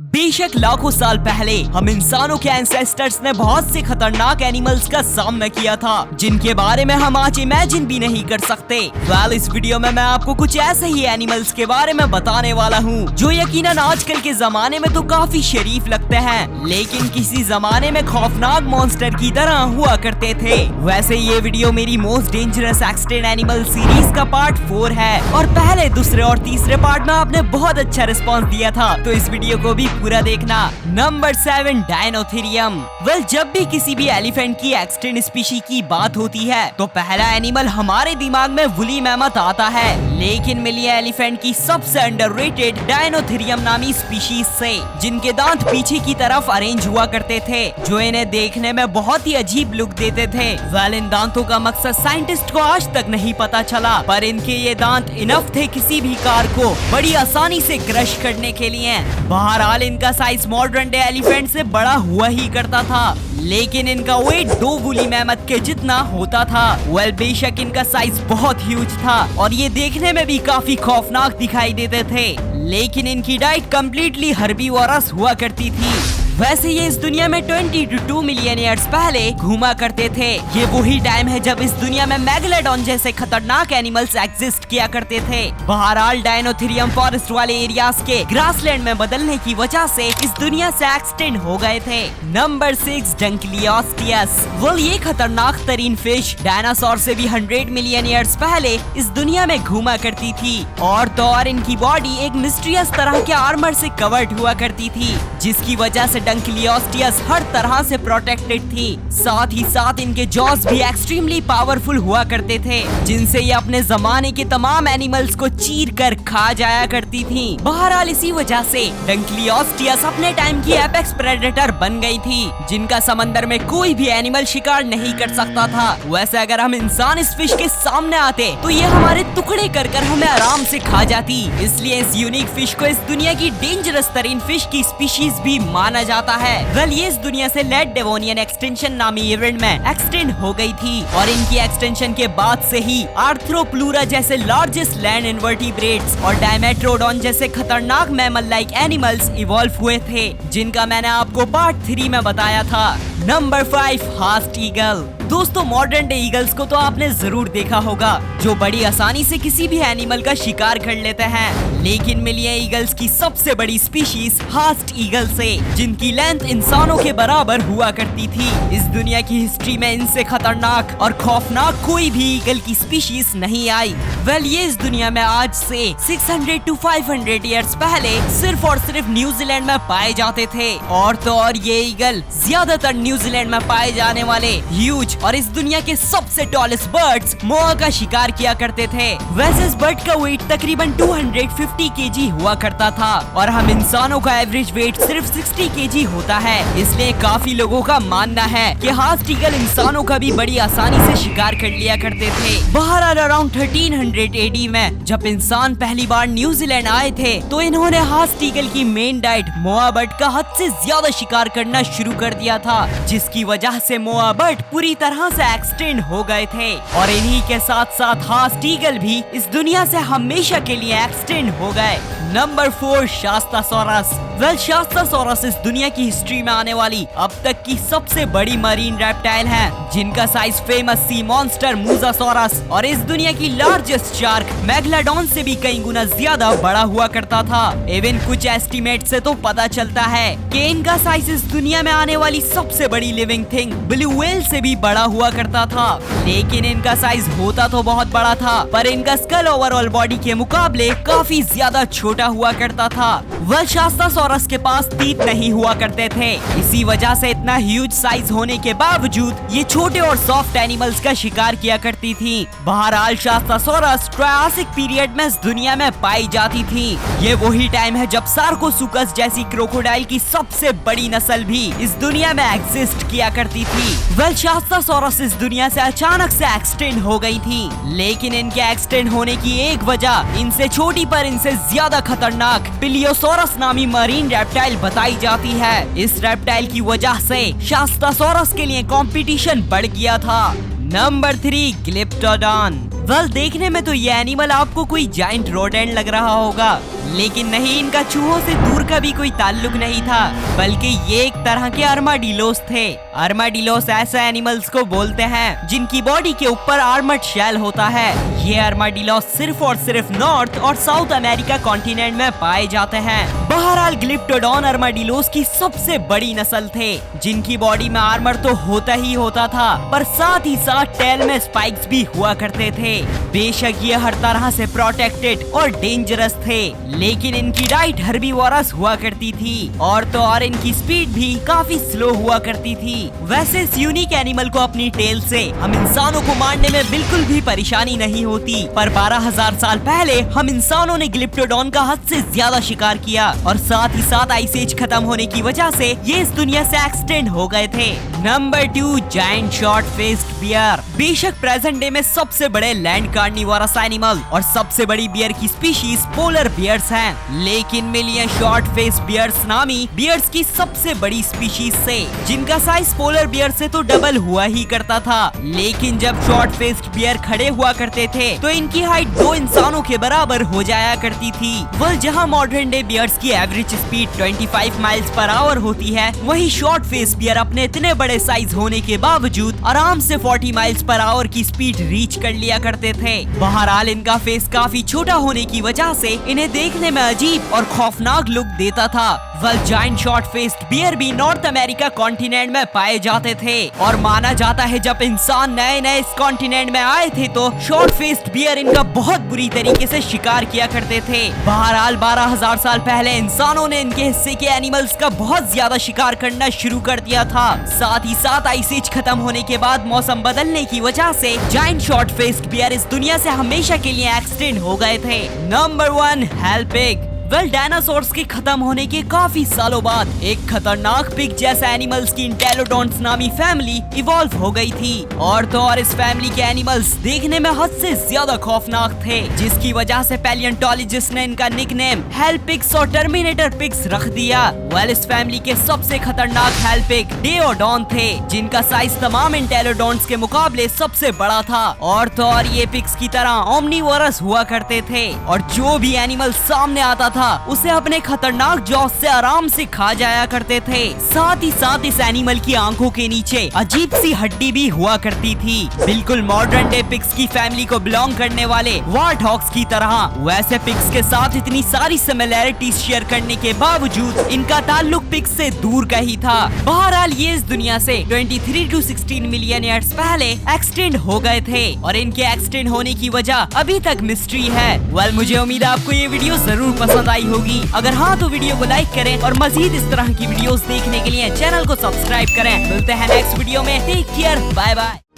बेशक लाखों साल पहले हम इंसानों के एंसेस्टर्स ने बहुत से खतरनाक एनिमल्स का सामना किया था जिनके बारे में हम आज इमेजिन भी नहीं कर सकते। इस वीडियो में मैं आपको कुछ ऐसे ही एनिमल्स के बारे में बताने वाला हूँ जो यकीनन आजकल के जमाने में तो काफी शरीफ लगते हैं, लेकिन किसी जमाने में खौफनाक मॉन्स्टर की तरह हुआ करते थे। वैसे ये वीडियो मेरी most dangerous extinct animal series का पार्ट 4 है और पहले, दूसरे और तीसरे पार्ट में आपने बहुत अच्छा रिस्पॉन्स दिया था, तो इस वीडियो को भी पूरा देखना। नंबर 7, डायनोथेरियम। जब भी किसी भी एलिफेंट की एक्सटिंक्ट स्पीशी की बात होती है तो पहला एनिमल हमारे दिमाग में वुली मैमथ आता है, लेकिन मिली है एलिफेंट की सबसे अंडररेटेड डायनोथेरियम नामी स्पीशीज से, जिनके दांत पीछे की तरफ अरेंज हुआ करते थे जो इन्हें देखने में बहुत ही अजीब लुक देते थे। इन दांतों का मकसद साइंटिस्ट को आज तक नहीं पता चला, पर इनके ये दांत इनफ थे किसी भी कार को बड़ी आसानी से क्रश करने के लिए। बहरहाल इनका साइज मॉडर्न डे एलिफेंट से बड़ा हुआ ही करता था, लेकिन इनका वेट 2 वुली मैमथ के जितना होता था। बेशक इनका साइज बहुत ह्यूज था और ये देखने में भी काफी खौफनाक दिखाई देते थे, लेकिन इनकी डाइट कम्प्लीटली हर्बीवोरस हुआ करती थी। वैसे ये इस दुनिया में 20 to 2 मिलियन ईयर्स पहले घूमा करते थे। ये वही टाइम है जब इस दुनिया में मेगालोडॉन जैसे खतरनाक एनिमल्स एग्जिस्ट किया करते थे। बहरहाल डायनोथेरियम फॉरेस्ट वाले एरियाज के ग्रासलैंड में बदलने की वजह से इस दुनिया से एक्सटेंड हो गए थे। Number 6, Dunkleosteus. ये खतरनाक तरीन फिश डायनासोर से भी 100 मिलियन ईयर्स पहले इस दुनिया में घूमा करती थी, और तो और इनकी बॉडी एक मिस्टीरियस तरह के आर्मर से कवर्ड हुआ करती थी, जिसकी वजह से डंकलियोस्टियस हर तरह से प्रोटेक्टेड थी। साथ ही साथ इनके जॉज भी एक्सट्रीमली पावरफुल हुआ करते थे, जिनसे ये अपने जमाने के तमाम एनिमल्स को चीर कर खा जाया करती थी। बहरहाल इसी वजह से डंकलियोस्टियस अपने टाइम की एपेक्स प्रेडेटर बन गई थी, जिनका समंदर में कोई भी एनिमल शिकार नहीं कर सकता था। वैसे अगर हम इंसान इस फिश के सामने आते तो ये हमारे टुकड़े कर कर हमें आराम से खा जाती। इसलिए इस यूनिक फिश को इस दुनिया की डेंजरस तरीन फिश की स्पीशीज भी माना जाता है। ये इस दुनिया से लेट डेवोनियन एक्सटेंशन नामी इवेंट में एक्सटेंड हो गई थी, और इनकी एक्सटेंशन के बाद से ही आर्थ्रोप्लूरा जैसे लार्जेस्ट लैंड इनवर्टिब्रेट्स और डायमेट्रोडॉन जैसे खतरनाक मैमल लाइक एनिमल्स इवॉल्व हुए थे, जिनका मैंने आपको पार्ट 3 में बताया था। Number 5, hast eagle. दोस्तों, मॉडर्न डे ईगल्स को तो आपने जरूर देखा होगा, जो बड़ी आसानी से किसी भी एनिमल का शिकार कर लेते हैं, लेकिन मिली है ईगल्स की सबसे बड़ी स्पीशीज हास्ट ईगल से, जिनकी लेंथ इंसानों के बराबर हुआ करती थी। इस दुनिया की हिस्ट्री में इनसे खतरनाक और खौफनाक कोई भी ईगल की स्पीशीज नहीं आई। ये इस दुनिया में आज से 600 to 500 ईयर्स पहले सिर्फ और सिर्फ न्यूजीलैंड में पाए जाते थे, और तो और ये ईगल ज्यादातर न्यूजीलैंड में पाए जाने वाले ह्यूज और इस दुनिया के सबसे टॉलेस्ट बर्ड्स मोआ का शिकार किया करते थे। वैसे इस बर्ड का वेट तकरीबन 250 केजी हुआ करता था, और हम इंसानों का एवरेज वेट सिर्फ 60 केजी होता है। इसलिए काफी लोगों का मानना है कि हास्ट ईगल इंसानों का भी बड़ी आसानी से शिकार कर लिया करते थे। बहरहाल अराउंड 1300 AD में जब इंसान पहली बार न्यूजीलैंड आए थे तो इन्होंने हास्ट ईगल की मेन डाइट मोआ बर्ड का हद से ज्यादा शिकार करना शुरू कर दिया था, जिसकी वजह से मोआ बर्ड पूरी तरह से एक्सटेंड हो गए थे, और इन्हीं के साथ साथ हास्ट ईगल भी इस दुनिया से हमेशा के लिए एक्सटेंड हो गए। नंबर 4, शास्तासोरस। शास्तासोरस इस दुनिया की हिस्ट्री में आने वाली अब तक की सबसे बड़ी मरीन रेप्टाइल है, जिनका साइज फेमस सी मॉन्स्टर मूसासोरस और इस दुनिया की लार्जेस्ट शार्क मेगालोडॉन से भी कई गुना ज्यादा बड़ा हुआ करता था। इवन कुछ एस्टिमेट से तो पता चलता है कि इनका साइज इस दुनिया में आने वाली सबसे बड़ी लिविंग थिंग ब्लू व्हेल से भी बड़ा हुआ करता था, लेकिन इनका साइज होता तो बहुत बड़ा था, पर इनका स्कल ओवरऑल बॉडी के मुकाबले काफी ज्यादा छोटा हुआ करता था। शास्तासोरस के पास तीत नहीं हुआ करते थे, इसी वजह से इतना ह्यूज साइज होने के बावजूद ये छोटे और सॉफ्ट एनिमल्स का शिकार किया करती थी। बहरहाल शास्तासोरस ट्रायासिक पीरियड में इस दुनिया में पाई जाती थी। ये वही टाइम है जब सार्कोसुकस जैसी क्रोकोडाइल की सबसे बड़ी नस्ल भी इस दुनिया में एग्जिस्ट किया करती थी। शास्तासोरस इस दुनिया से अचानक से एक्सटेंड हो गई थी, लेकिन इनके एक्सटेंड होने की एक वजह इनसे छोटी पर इनसे ज्यादा खतरनाक पिलियोसोरस नामी मरीन रेप्टाइल बताई जाती है। इस रेप्टाइल की वजह से शास्तासोरस के लिए कंपटीशन बढ़ गया था। नंबर 3, ग्लिप्टोडॉन। देखने में तो ये एनिमल आपको कोई जाइंट रोडेंट लग रहा होगा, लेकिन नहीं, इनका चूहों से दूर का भी कोई ताल्लुक नहीं था, बल्कि ये एक तरह के आर्माडिलोस थे। आर्माडिलोस ऐसे एनिमल्स को बोलते हैं जिनकी बॉडी के ऊपर आर्मर्ड शेल होता है। ये आर्माडिलोस सिर्फ और सिर्फ नॉर्थ और साउथ अमेरिका कॉन्टिनेंट में पाए जाते हैं। बहरहाल ग्लिप्टोडॉन आर्माडिलोस की सबसे बड़ी नस्ल थे, जिनकी बॉडी में आर्मर तो होता ही होता था, पर साथ ही साथ टेल में स्पाइक्स भी हुआ करते थे। बेशक ये हर तरह से प्रोटेक्टेड और डेंजरस थे, लेकिन इनकी डाइट हर्बीवोरस हुआ करती थी और तो और इनकी स्पीड भी काफी स्लो हुआ करती थी। वैसे इस यूनिक एनिमल को अपनी टेल से हम इंसानों को मारने में बिल्कुल भी परेशानी नहीं होती, पर 12,000 साल पहले हम इंसानों ने ग्लिप्टोडॉन का हद से ज्यादा शिकार किया और साथ ही साथ आइस एज खत्म होने की वजह से ये इस दुनिया से एक्सटेंड हो गए थे। Number 2, giant short faced bear. बेशक प्रेजेंट डे में सबसे बड़े लैंड कार्निवोरस एनिमल और सबसे बड़ी बियर की स्पीशीज पोलर बियर्स हैं, लेकिन मिलिए शॉर्ट फेस बियर्स नामी बियर्स की सबसे बड़ी स्पीशीज से, जिनका साइज पोलर बियर से तो डबल हुआ ही करता था। लेकिन जब शॉर्ट फेस्ड बियर खड़े हुआ करते थे तो इनकी हाइट 2 इंसानों के बराबर हो जाया करती थी। वह जहां मॉडर्न डे बियर्स की average speed 25 miles per hour होती है, वहीं शॉर्ट फेस बियर अपने इतने बड़े साइज होने के बावजूद आराम से 40 माइल्स पर आवर की स्पीड रीच कर लिया करते थे। बहरहाल इनका फेस काफी छोटा होने की वजह से इन्हें देखने में अजीब और खौफनाक लुक देता था। जायंट शॉर्ट फेस्ड बियर भी नॉर्थ अमेरिका कॉन्टिनेंट में पाए जाते थे और माना जाता है जब इंसान नए नए इस कॉन्टिनेंट में आए थे तो शॉर्ट फेस्ड बियर इनका बहुत बुरी तरीके से शिकार किया करते थे। बहरहाल 12,000 साल पहले इंसानों ने इनके हिस्से के एनिमल्स का बहुत ज्यादा शिकार करना शुरू कर दिया था। साथ ही साथ आइस एज खत्म होने के बाद मौसम बदलने की वजह से जायंट शॉर्ट फेस्ड बियर इस दुनिया से हमेशा के लिए एक्सटेंड हो गए थे। Number 1, hello pig. डायनासोर्स के खत्म होने के काफी सालों बाद एक खतरनाक पिग जैसा एनिमल्स की इंटेलोडोंट्स नामी फैमिली इवॉल्व हो गई थी और तो और इस फैमिली के एनिमल्स देखने में हद से ज्यादा खौफनाक थे, जिसकी वजह से पैलियोंटोलॉजिस्ट ने इनका निकनेम हेल पिग्स और टर्मिनेटर पिग्स रख दिया। इस फैमिली के सबसे खतरनाक हेल पिग डेओडॉन थे, जिनका साइज तमाम इंटेलोडोंट्स के मुकाबले सबसे बड़ा था और तो और ये पिग्स की तरह ओमनीवोरस हुआ करते थे और जो भी एनिमल सामने आता था उसे अपने खतरनाक जॉस से आराम से खा जाया करते थे। साथ ही साथ इस एनिमल की आंखों के नीचे अजीब सी हड्डी भी हुआ करती थी, बिल्कुल मॉडर्न डे पिग्स की फैमिली को बिलोंग करने वाले वार्टहॉग्स की तरह। वैसे पिग्स के साथ इतनी सारी सिमिलैरिटीज शेयर करने के बावजूद इनका ताल्लुक पिग्स से दूर का ही था। बहरहाल ये इस दुनिया से 23 to 16 मिलियन ईयर्स पहले एक्सटेंड हो गए थे और इनके एक्सटेंड होने की वजह अभी तक मिस्ट्री है। मुझे उम्मीद है आपको ये वीडियो जरूर पसंद आई होगी। अगर हाँ तो वीडियो को लाइक करें और मजीद इस तरह की वीडियोस देखने के लिए चैनल को सब्सक्राइब करें। मिलते हैं नेक्स्ट वीडियो में। Take care, bye bye.